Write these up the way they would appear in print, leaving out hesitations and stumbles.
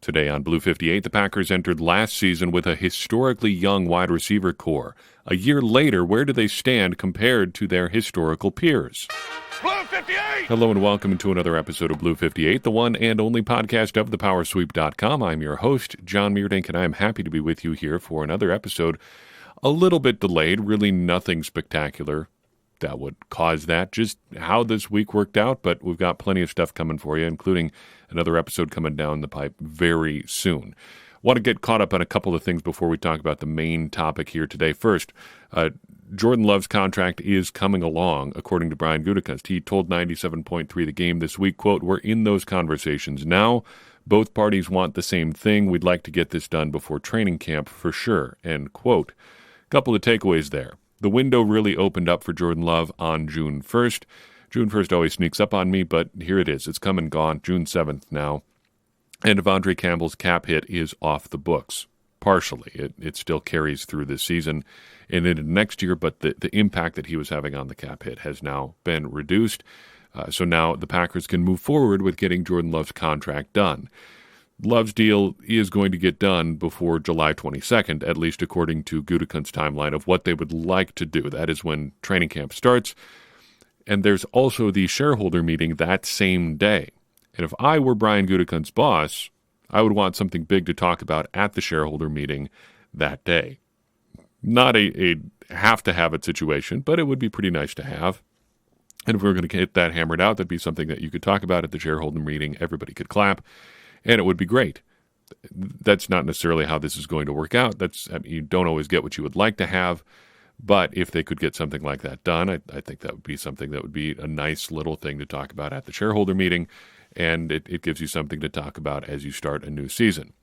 Today on Blue 58, the Packers entered last season with a historically young wide receiver core. A year later, where do they stand compared to their historical peers? Blue 58! Hello and welcome to another episode of Blue 58, the one and only podcast of thepowersweep.com. I'm your host, John Meerdink, and I am happy to be with you here for another episode. A little bit delayed, really nothing spectacular that would cause that, just how this week worked out, but we've got plenty of stuff coming for you, including another episode coming down the pipe very soon. Want to get caught up on a couple of things before we talk about the main topic here today. First, Jordan Love's contract is coming along, according to Brian Gutekunst. He told 97.3 The Game this week, quote, "We're in those conversations now. Both parties want the same thing. We'd like to get this done before training camp for sure," end quote. Couple of takeaways there. The window really opened up for Jordan Love on June 1st. June 1st always sneaks up on me, but here it is. It's come and gone, June 7th now. And Devondre Campbell's cap hit is off the books, partially. It still carries through this season and into next year, but the impact that he was having on the cap hit has now been reduced. So now the Packers can move forward with getting Jordan Love's contract done. Love's deal is going to get done before July 22nd, at least according to Gutekunst's timeline of what they would like to do. That is when training camp starts. And there's also the shareholder meeting that same day. And if I were Brian Gutekunst's boss, I would want something big to talk about at the shareholder meeting that day. Not a have-to-have-it situation, but it would be pretty nice to have. And if we were going to get that hammered out, that'd be something that you could talk about at the shareholder meeting. Everybody could clap. And it would be great. That's not necessarily how this is going to work out. You don't always get what you would like to have, but if they could get something like that done, I think that would be something that would be a nice little thing to talk about at the shareholder meeting, and it gives you something to talk about as you start a new season.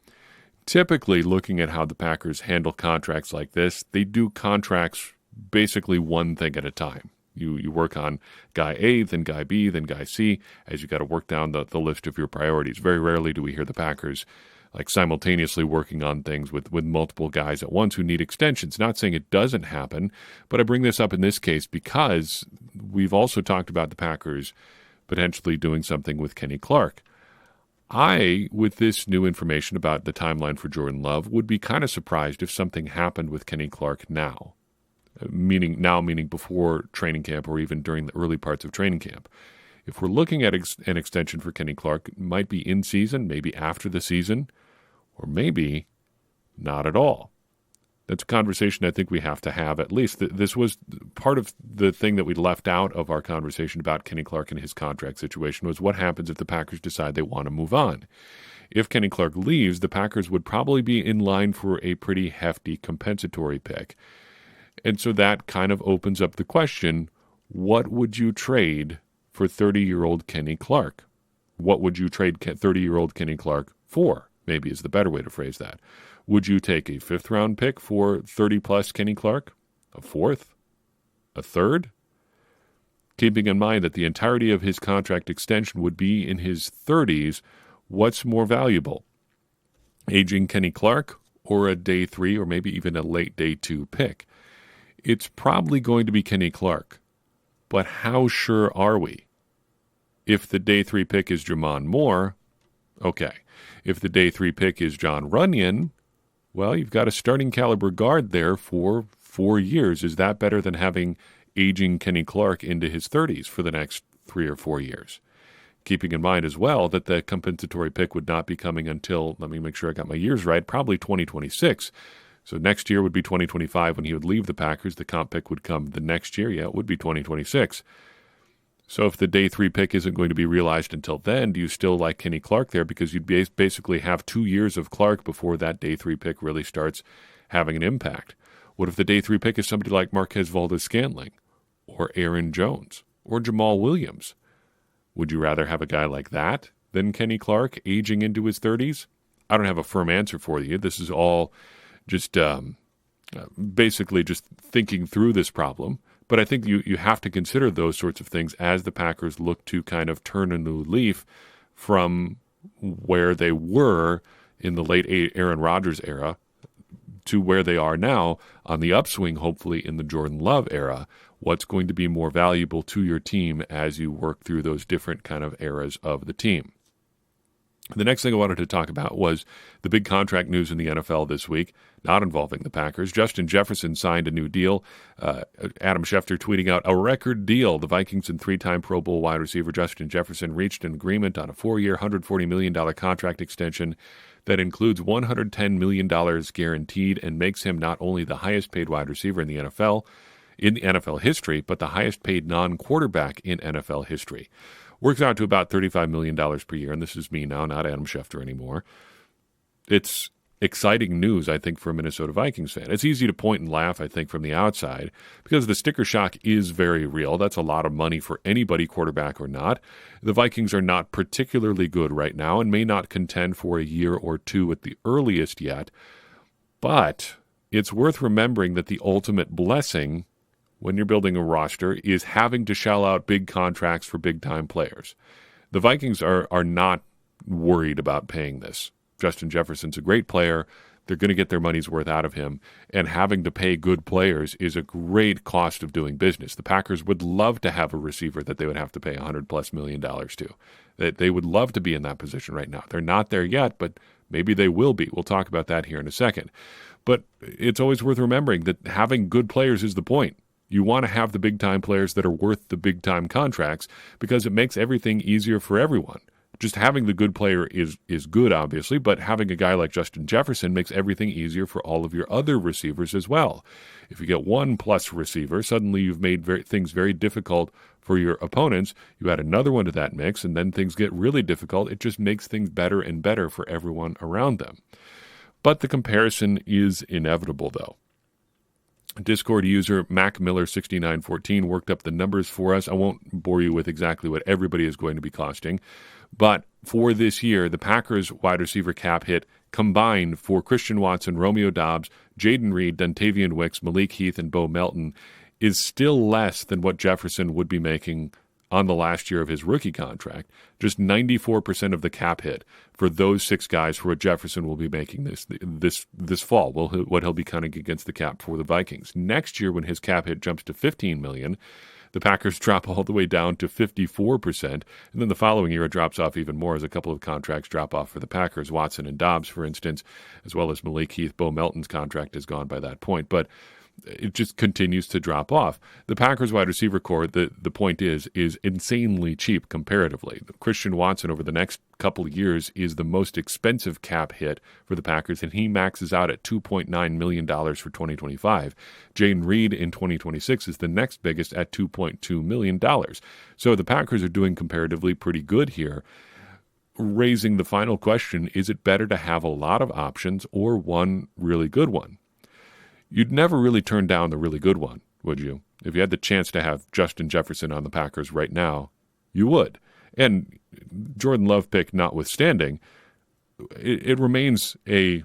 Typically, looking at how the Packers handle contracts like this, they do contracts basically one thing at a time. You work on guy A, then guy B, then guy C, as you got to work down the list of your priorities. Very rarely do we hear the Packers simultaneously working on things with multiple guys at once who need extensions. Not saying it doesn't happen, but I bring this up in this case because we've also talked about the Packers potentially doing something with Kenny Clark. With this new information about the timeline for Jordan Love, would be kind of surprised if something happened with Kenny Clark now. Meaning before training camp or even during the early parts of training camp. If we're looking at an extension for Kenny Clark, it might be in season, maybe after the season, or maybe not at all. That's a conversation I think we have to have at least. This was part of the thing that we left out of our conversation about Kenny Clark and his contract situation was what happens if the Packers decide they want to move on. If Kenny Clark leaves, the Packers would probably be in line for a pretty hefty compensatory pick. And so that kind of opens up the question, what would you trade for 30-year-old Kenny Clark? What would you trade 30-year-old Kenny Clark for? Maybe is the better way to phrase that. Would you take a fifth-round pick for 30-plus Kenny Clark? A fourth? A third? Keeping in mind that the entirety of his contract extension would be in his 30s, what's more valuable? Aging Kenny Clark or a day 3 or maybe even a late day 2 pick? It's probably going to be Kenny Clark, but how sure are we? If the day 3 pick is Jamon Moore, okay. If the day 3 pick is Jon Runyan, well, you've got a starting caliber guard there for 4 years. Is that better than having aging Kenny Clark into his 30s for the next 3 or 4 years? Keeping in mind as well that the compensatory pick would not be coming until, let me make sure I got my years right, probably 2026. So next year would be 2025 when he would leave the Packers. The comp pick would come the next year. Yeah, it would be 2026. So if the day 3 pick isn't going to be realized until then, do you still like Kenny Clark there? Because you'd basically have 2 years of Clark before that day 3 pick really starts having an impact. What if the day 3 pick is somebody like Marquez Valdes-Scantling or Aaron Jones or Jamal Williams? Would you rather have a guy like that than Kenny Clark aging into his 30s? I don't have a firm answer for you. This is all just basically just thinking through this problem. But I think you have to consider those sorts of things as the Packers look to kind of turn a new leaf from where they were in the late Aaron Rodgers era to where they are now on the upswing, hopefully in the Jordan Love era. What's going to be more valuable to your team as you work through those different kind of eras of the team? The next thing I wanted to talk about was the big contract news in the NFL this week, not involving the Packers. Justin Jefferson signed a new deal. Adam Schefter tweeting out a record deal. The Vikings and three-time Pro Bowl wide receiver Justin Jefferson reached an agreement on a 4-year, $140 million contract extension that includes $110 million guaranteed and makes him not only the highest-paid wide receiver in the NFL history, but the highest-paid non-quarterback in NFL history. Works out to about $35 million per year, and this is me now, not Adam Schefter anymore. It's exciting news, I think, for a Minnesota Vikings fan. It's easy to point and laugh, I think, from the outside, because the sticker shock is very real. That's a lot of money for anybody, quarterback or not. The Vikings are not particularly good right now and may not contend for a year or two at the earliest yet, but it's worth remembering that the ultimate blessing when you're building a roster is having to shell out big contracts for big-time players. The Vikings are not worried about paying this. Justin Jefferson's a great player. They're going to get their money's worth out of him, and having to pay good players is a great cost of doing business. The Packers would love to have a receiver that they would have to pay $100+ million to. They would love to be in that position right now. They're not there yet, but maybe they will be. We'll talk about that here in a second. But it's always worth remembering that having good players is the point. You want to have the big-time players that are worth the big-time contracts because it makes everything easier for everyone. Just having the good player is good, obviously, but having a guy like Justin Jefferson makes everything easier for all of your other receivers as well. If you get one plus receiver, suddenly you've made things very difficult for your opponents. You add another one to that mix, and then things get really difficult. It just makes things better and better for everyone around them. But the comparison is inevitable, though. Discord user MacMiller6914 worked up the numbers for us. I won't bore you with exactly what everybody is going to be costing, but for this year, the Packers wide receiver cap hit combined for Christian Watson, Romeo Doubs, Jaden Reed, Dontavian Wicks, Malik Heath, and Bo Melton is still less than what Jefferson would be making on the last year of his rookie contract. Just 94% of the cap hit for those six guys for what Jefferson will be making this fall. What he'll be cutting against the cap for the Vikings. Next year, when his cap hit jumps to $15 million, the Packers drop all the way down to 54%, and then the following year it drops off even more as a couple of contracts drop off for the Packers. Watson and Dobbs, for instance, as well as Malik Heath. Bo Melton's contract is gone by that point, but it just continues to drop off. The Packers wide receiver core, the point is insanely cheap comparatively. Christian Watson over the next couple of years is the most expensive cap hit for the Packers, and he maxes out at $2.9 million for 2025. Jaden Reed in 2026 is the next biggest at $2.2 million. So the Packers are doing comparatively pretty good here. Raising the final question, is it better to have a lot of options or one really good one? You'd never really turn down the really good one, would you? If you had the chance to have Justin Jefferson on the Packers right now, you would. And Jordan Love pick notwithstanding, it remains a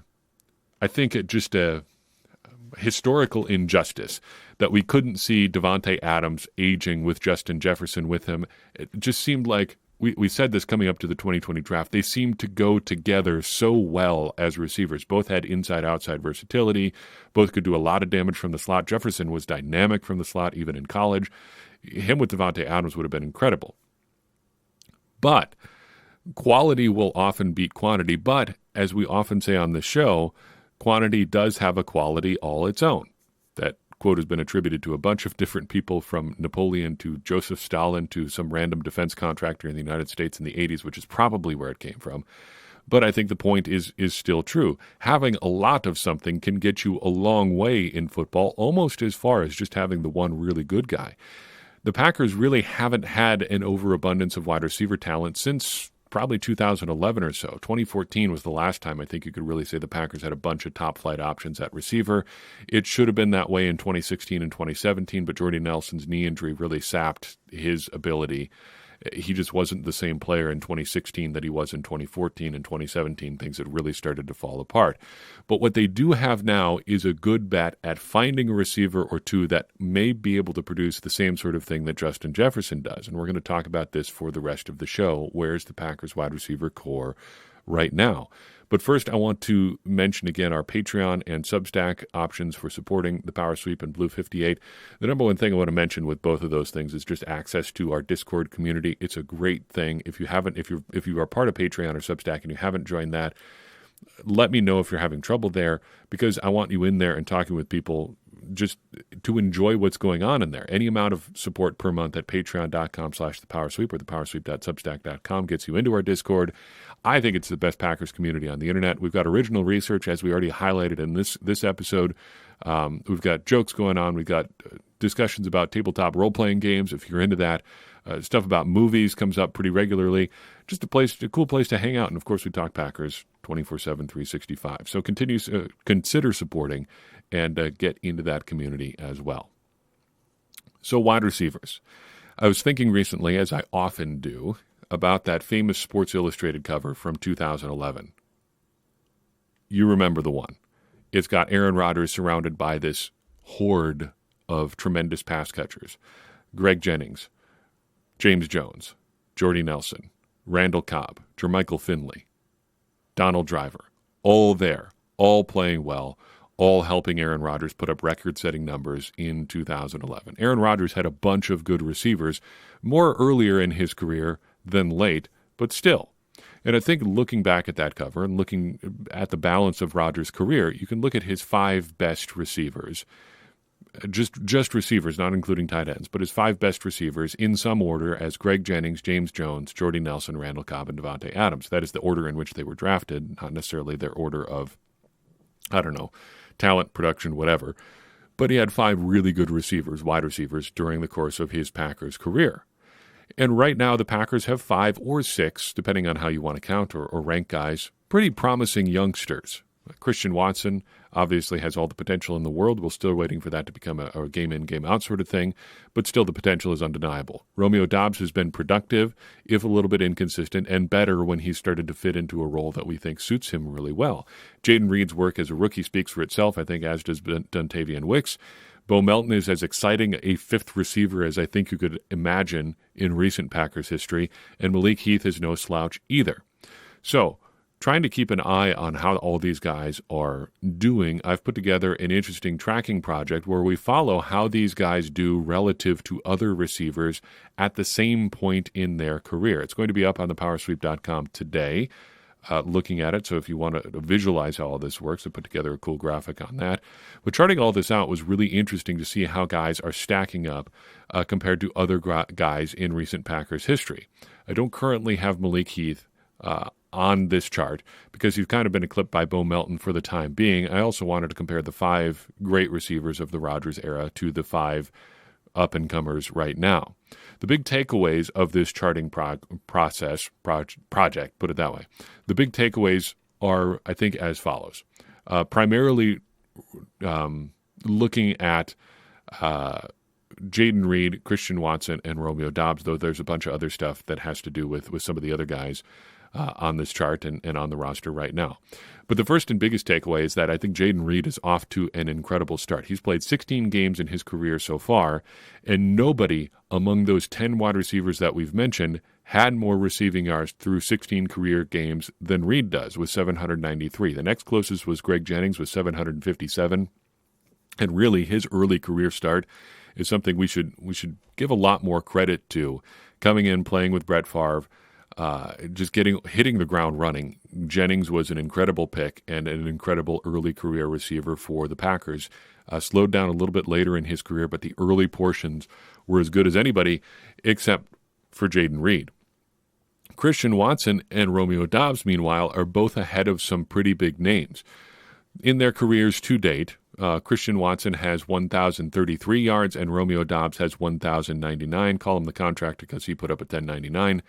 historical injustice that we couldn't see Davante Adams aging with Justin Jefferson with him. It just seemed like we said this coming up to the 2020 draft. They seemed to go together so well as receivers. Both had inside-outside versatility. Both could do a lot of damage from the slot. Jefferson was dynamic from the slot, even in college. Him with Davante Adams would have been incredible. But quality will often beat quantity. But as we often say on the show, quantity does have a quality all its own. That quote has been attributed to a bunch of different people, from Napoleon to Joseph Stalin to some random defense contractor in the United States in the 80s, which is probably where it came from. But I think the point is still true. Having a lot of something can get you a long way in football, almost as far as just having the one really good guy. The Packers really haven't had an overabundance of wide receiver talent since probably 2011 or so. 2014 was the last time I think you could really say the Packers had a bunch of top-flight options at receiver. It should have been that way in 2016 and 2017, but Jordy Nelson's knee injury really sapped his ability. He just wasn't the same player in 2016 that he was in 2014 and 2017. Things had really started to fall apart. But what they do have now is a good bet at finding a receiver or two that may be able to produce the same sort of thing that Justin Jefferson does. And we're going to talk about this for the rest of the show. Where's the Packers wide receiver core right now? But first, I want to mention again our Patreon and Substack options for supporting the Power Sweep and Blue 58. The number one thing I want to mention with both of those things is just access to our Discord community. It's a great thing. If you are part of Patreon or Substack and you haven't joined that, let me know if you're having trouble there, because I want you in there and talking with people just to enjoy what's going on in there. Any amount of support per month at patreon.com/thepowersweep or thepowersweep.substack.com gets you into our Discord. I think it's the best Packers community on the internet. We've got original research, as we already highlighted in this episode. We've got jokes going on. We've got discussions about tabletop role-playing games, if you're into that. Stuff about movies comes up pretty regularly. Just a cool place to hang out. And, of course, we talk Packers 24/7, 365. So consider supporting and get into that community as well. So wide receivers. I was thinking recently, as I often do, about that famous Sports Illustrated cover from 2011. You remember the one. It's got Aaron Rodgers surrounded by this horde of tremendous pass catchers. Greg Jennings, James Jones, Jordy Nelson, Randall Cobb, Jermichael Finley, Donald Driver, all there, all playing well, all helping Aaron Rodgers put up record-setting numbers in 2011. Aaron Rodgers had a bunch of good receivers, more earlier in his career than late, but still. And I think looking back at that cover and looking at the balance of Rodgers' career, you can look at his 5 best receivers, just receivers, not including tight ends, but his 5 best receivers in some order as Greg Jennings, James Jones, Jordy Nelson, Randall Cobb, and Davante Adams. That is the order in which they were drafted, not necessarily their order of, talent, production, whatever. But he had 5 really good receivers, wide receivers, during the course of his Packers career. And right now the Packers have 5 or 6, depending on how you want to count or rank guys, pretty promising youngsters. Christian Watson obviously has all the potential in the world. We're still waiting for that to become a game-in, game-out sort of thing, but still the potential is undeniable. Romeo Doubs has been productive, if a little bit inconsistent, and better when he's started to fit into a role that we think suits him really well. Jayden Reed's work as a rookie speaks for itself, I think, as does Dontavian Wicks. Bo Melton is as exciting a 5th receiver as I think you could imagine in recent Packers history, and Malik Heath is no slouch either. So, trying to keep an eye on how all these guys are doing, I've put together an interesting tracking project where we follow how these guys do relative to other receivers at the same point in their career. It's going to be up on thepowersweep.com today, looking at it. So if you want to visualize how all this works, I put together a cool graphic on that. But charting all this out was really interesting to see how guys are stacking up compared to other guys in recent Packers history. I don't currently have Malik Heath on this chart because he's kind of been eclipsed by Bo Melton for the time being. I also wanted to compare the 5 great receivers of the Rodgers era to the 5 up-and-comers right now. The big takeaways of this charting project, put it that way. The big takeaways are, I think, as follows. Primarily looking at Jayden Reed, Christian Watson, and Romeo Doubs, though there's a bunch of other stuff that has to do with some of the other guys on this chart and on the roster right now. But the first and biggest takeaway is that I think Jayden Reed is off to an incredible start. He's played 16 games in his career so far, and nobody among those 10 wide receivers that we've mentioned had more receiving yards through 16 career games than Reed does, with 793. The next closest was Greg Jennings with 757. And really, his early career start is something we should give a lot more credit to. Coming in, playing with Brett Favre, hitting the ground running. Jennings was an incredible pick and an incredible early career receiver for the Packers. Slowed down a little bit later in his career, but the early portions were as good as anybody except for Jayden Reed. Christian Watson and Romeo Doubs, meanwhile, are both ahead of some pretty big names. In their careers to date, Christian Watson has 1,033 yards and Romeo Doubs has 1,099. Call him the contractor because he put up a 1099.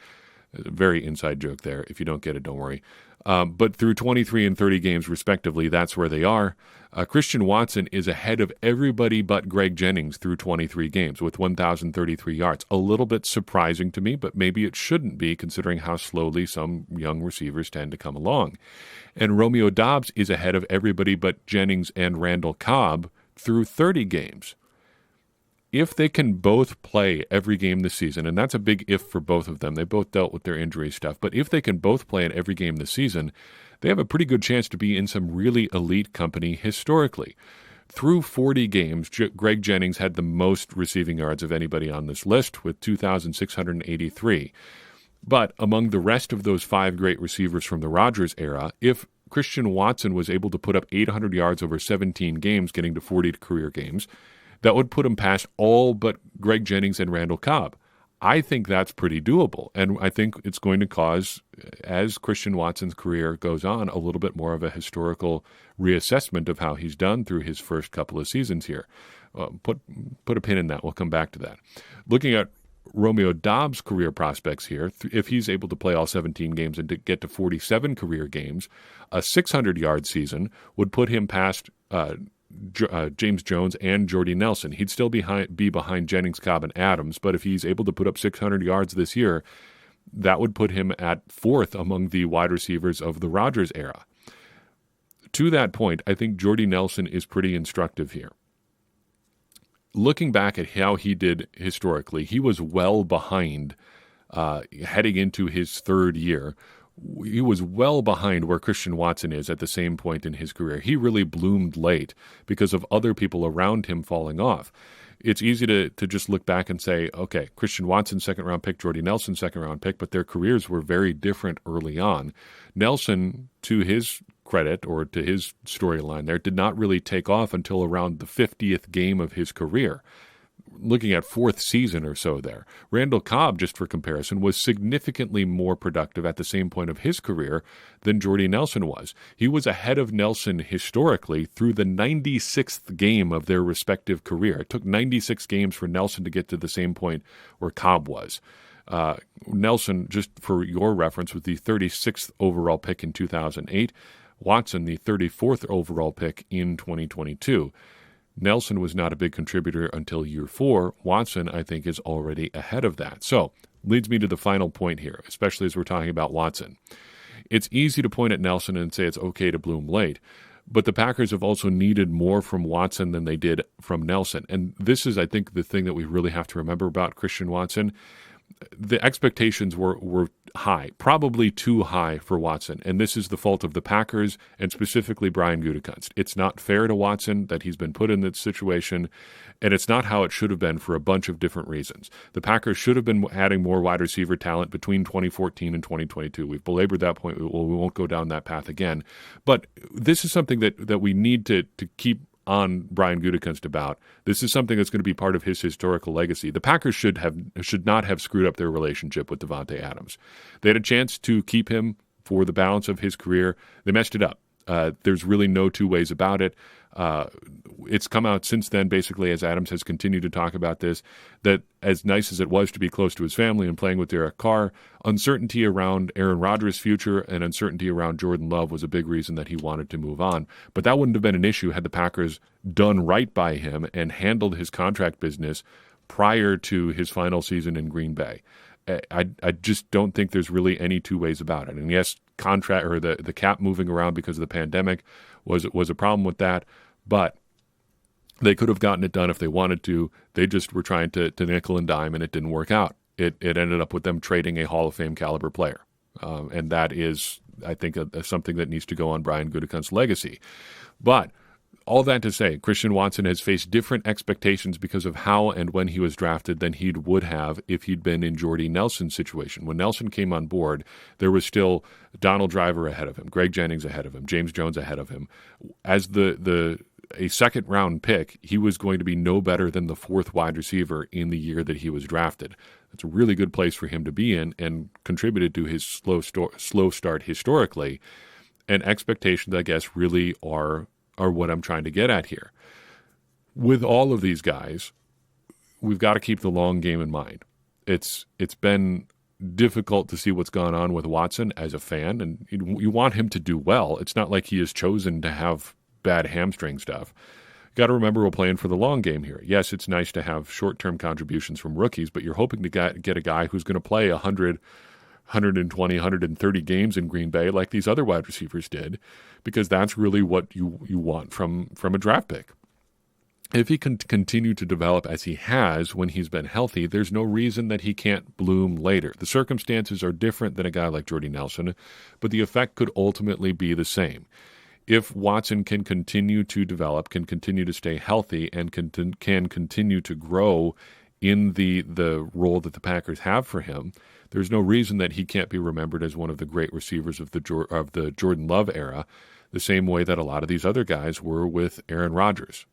A very inside joke there. If you don't get it, don't worry. But through 23 and 30 games, respectively, that's where they are. Christian Watson is ahead of everybody but Greg Jennings through 23 games with 1,033 yards. A little bit surprising to me, but maybe it shouldn't be considering how slowly some young receivers tend to come along. And Romeo Doubs is ahead of everybody but Jennings and Randall Cobb through 30 games. if they can both play every game this season, and that's a big if for both of them, they both dealt with their injury stuff, but if they can both play in every game this season, they have a pretty good chance to be in some really elite company historically. Through 40 games, Greg Jennings had the most receiving yards of anybody on this list with 2,683. But among the rest of those 5 great receivers from the Rodgers era, if Christian Watson was able to put up 800 yards over 17 games, getting to 40 career games, that would put him past all but Greg Jennings and Randall Cobb. I think that's pretty doable, and I think it's going to cause, as Christian Watson's career goes on, a little bit more of a historical reassessment of how he's done through his first couple of seasons here. Put a pin in that. We'll come back to that. Looking at Romeo Doubs' career prospects here, if he's able to play all 17 games and to get to 47 career games, a 600-yard season would put him past James Jones and Jordy Nelson. He'd still be behind Jennings, Cobb, and Adams, but if he's able to put up 600 yards this year, that would put him at 4th among the wide receivers of the Rodgers era. To that point, I think Jordy Nelson is pretty instructive here. Looking back at how he did historically, he was well behind heading into his 3rd year. He was well behind where Christian Watson is at the same point in his career. He really bloomed late because of other people around him falling off. It's easy to just look back and say, okay, Christian Watson, 2nd-round pick, Jordy Nelson, 2nd-round pick, but their careers were very different early on. Nelson, to his credit, or to his storyline there, did not really take off until around the 50th game of his career. Looking at 4th season or so there. Randall Cobb, just for comparison, was significantly more productive at the same point of his career than Jordy Nelson was. He was ahead of Nelson historically through the 96th game of their respective career. It took 96 games for Nelson to get to the same point where Cobb was. Nelson, just for your reference, was the 36th overall pick in 2008. Watson, the 34th overall pick in 2022. Nelson was not a big contributor until year 4. Watson, I think, is already ahead of that. So, leads me to the final point here, especially as we're talking about Watson. It's easy to point at Nelson and say it's okay to bloom late, but the Packers have also needed more from Watson than they did from Nelson. And this is, I think, the thing that we really have to remember about Christian Watson. The expectations were high, probably too high for Watson, and this is the fault of the Packers and specifically Brian Gutekunst. It's not fair to Watson that he's been put in this situation, and it's not how it should have been for a bunch of different reasons. The Packers should have been adding more wide receiver talent between 2014 and 2022. We've belabored that point. We won't go down that path again, but this is something that we need to keep on Brian Gutekunst about. This is something that's going to be part of his historical legacy. The Packers should not have screwed up their relationship with Davante Adams. They had a chance to keep him for the balance of his career. They messed it up. There's really no two ways about it. It's come out since then, basically, as Adams has continued to talk about this, that as nice as it was to be close to his family and playing with Derek Carr, uncertainty around Aaron Rodgers' future and uncertainty around Jordan Love was a big reason that he wanted to move on. But that wouldn't have been an issue had the Packers done right by him and handled his contract business prior to his final season in Green Bay. I just don't think there's really any two ways about it. And yes, contract or the cap moving around because of the pandemic was a problem with that, but they could have gotten it done if they wanted to. They just were trying to nickel and dime, and it didn't work out. It ended up with them trading a Hall of Fame caliber player, and that is, I think, something that needs to go on Brian Gutekunst's legacy. But all that to say, Christian Watson has faced different expectations because of how and when he was drafted than he would have if he'd been in Jordy Nelson's situation. When Nelson came on board, there was still Donald Driver ahead of him, Greg Jennings ahead of him, James Jones ahead of him. As a second-round pick, he was going to be no better than the 4th wide receiver in the year that he was drafted. It's a really good place for him to be in and contributed to his slow start historically. And expectations, I guess, really are what I'm trying to get at here. With all of these guys, we've got to keep the long game in mind. It's been difficult to see what's gone on with Watson as a fan, and you want him to do well. It's not like he has chosen to have bad hamstring stuff. Got to remember we're playing for the long game here. Yes, it's nice to have short-term contributions from rookies, but you're hoping to get a guy who's going to play 100, 120, 130 games in Green Bay like these other wide receivers did, because that's really what you want from a draft pick. if he can continue to develop as he has when he's been healthy, there's no reason that he can't bloom later. The circumstances are different than a guy like Jordy Nelson, but the effect could ultimately be the same. If Watson can continue to develop, can continue to stay healthy, and can continue to grow in the role that the Packers have for him, there's no reason that he can't be remembered as one of the great receivers of the Jordan Love era, the same way that a lot of these other guys were with Aaron Rodgers.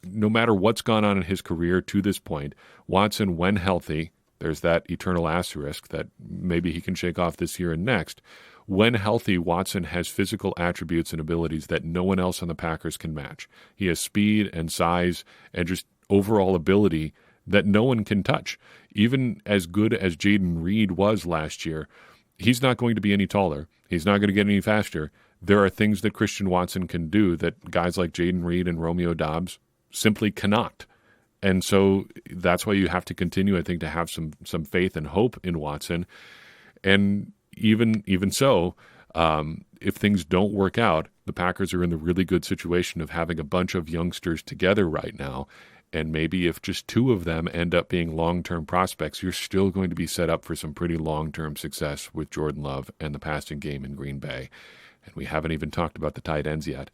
No matter what's gone on in his career to this point, Watson, when healthy, there's that eternal asterisk that maybe he can shake off this year and next. When healthy, Watson has physical attributes and abilities that no one else on the Packers can match. He has speed and size and just overall ability that no one can touch. Even as good as Jayden Reed was last year, he's not going to be any taller. He's not going to get any faster. There are things that Christian Watson can do that guys like Jayden Reed and Romeo Doubs simply cannot. And so that's why you have to continue, I think, to have some faith and hope in Watson. And even so, if things don't work out, the Packers are in the really good situation of having a bunch of youngsters together right now. And maybe if just two of them end up being long-term prospects, you're still going to be set up for some pretty long-term success with Jordan Love and the passing game in Green Bay. And we haven't even talked about the tight ends yet.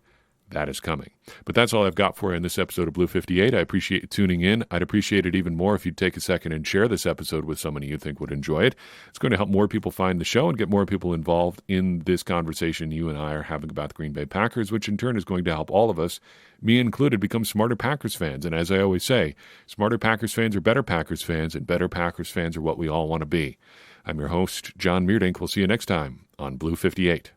That is coming. But that's all I've got for you in this episode of Blue 58. I appreciate you tuning in. I'd appreciate it even more if you'd take a second and share this episode with someone you think would enjoy it. It's going to help more people find the show and get more people involved in this conversation you and I are having about the Green Bay Packers, which in turn is going to help all of us, me included, become smarter Packers fans. And as I always say, smarter Packers fans are better Packers fans, and better Packers fans are what we all want to be. I'm your host, John Meerdink. We'll see you next time on Blue 58.